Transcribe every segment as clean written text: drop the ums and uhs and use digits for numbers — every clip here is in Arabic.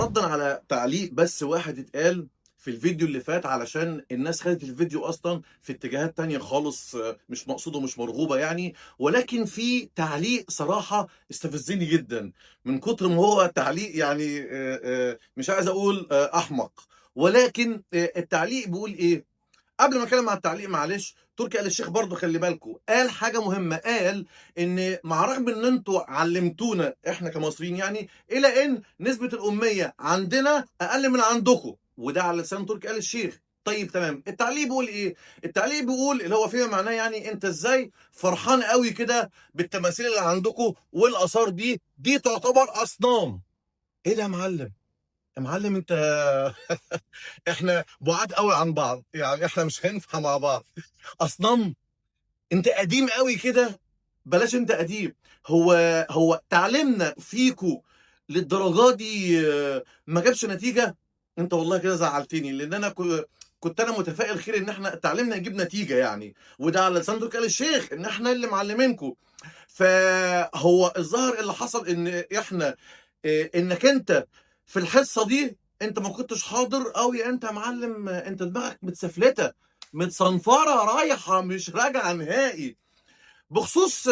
ردا على تعليق بس واحد اتقال في الفيديو اللي فات، علشان الناس خدت الفيديو اصلا في اتجاهات تانية خالص، مش مقصوده ومش مرغوبه يعني. ولكن في تعليق صراحه استفزني جدا من كتر ما هو تعليق، يعني مش عايز اقول احمق، ولكن التعليق بيقول ايه. قبل ما اتكلم عن التعليق، معلش، تركي آل الشيخ برضه خلي بالكم قال حاجه مهمه. قال ان مع رغم ان انتوا علمتونا احنا كمصريين، يعني الى ان نسبه الاميه عندنا اقل من عندكم، وده على لسان تركي آل الشيخ. طيب تمام، التعليق بيقول ايه؟ التعليق بيقول اللي هو فيما معناه، يعني انت ازاي فرحان قوي كده بالتماثيل اللي عندكم والاثار دي تعتبر اصنام؟ ايه ده يا معلم؟ يا معلم انت احنا بعاد قوي عن بعض، يعني احنا مش هينفع مع بعض. اصنام؟ انت قديم قوي كده. بلاش انت قديم. هو هو تعليمنا فيكو للدرجه دي ما جابش نتيجه. انت والله كده زعلتني، لان انا كنت انا متفائل خير ان احنا تعليمنا يجيب نتيجه يعني، وده على لسان تركي آل الشيخ ان احنا اللي معلمينكم. فهو الظاهر اللي حصل ان احنا انك انت في الحصه دي انت ما كنتش حاضر قوي. انت يا معلم انت دماغك متسفلته، متصنفره رايحه مش راجعه نهائي. بخصوص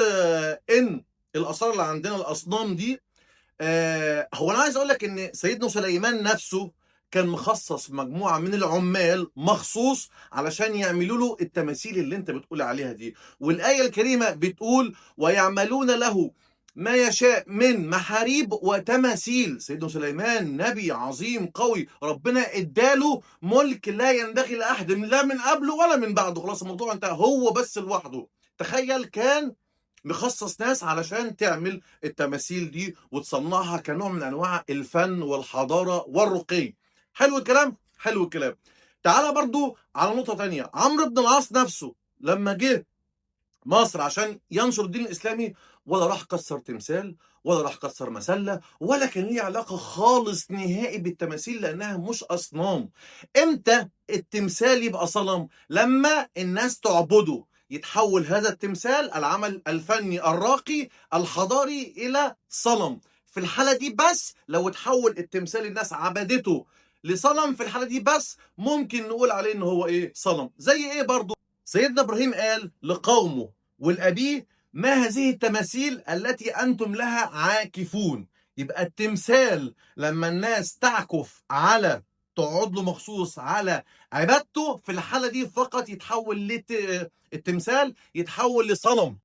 ان الاثار اللي عندنا الاصنام دي، هو انا عايز اقول لك ان سيدنا سليمان نفسه كان مخصص مجموعه من العمال مخصوص علشان يعملوا له التماثيل اللي انت بتقول عليها دي. والايه الكريمه بتقول ويعملون له ما يشاء من محاريب وتماثيل. سيدنا سليمان نبي عظيم قوي، ربنا اداله ملك لا ينبغي لاحد لا من قبله ولا من بعده، خلاص الموضوع انتهى، هو بس لوحده. تخيل، كان مخصص ناس علشان تعمل التماثيل دي وتصنعها كنوع من انواع الفن والحضاره والرقي. حلو الكلام، حلو الكلام. تعالى برضو على نقطه تانية. عمرو بن العاص نفسه لما جه مصر عشان ينشر الدين الاسلامي، ولا راح كسر تمثال ولا راح كسر مسله ولا كان ليه علاقه خالص نهائي بالتماثيل، لانها مش اصنام. امتى التمثال يبقى صنم؟ لما الناس تعبده، يتحول هذا التمثال العمل الفني الراقي الحضاري الى صنم. في الحاله دي بس لو اتحول التمثال الناس عبدته لصنم، في الحاله دي بس ممكن نقول عليه ان هو ايه، صنم. زي ايه برضو؟ سيدنا ابراهيم قال لقومه والابيه ما هذه التماثيل التي انتم لها عاكفون. يبقى التمثال لما الناس تعكف على، تقعد له مخصوص على عبادته، في الحاله دي فقط يتحول التمثال يتحول لصنم.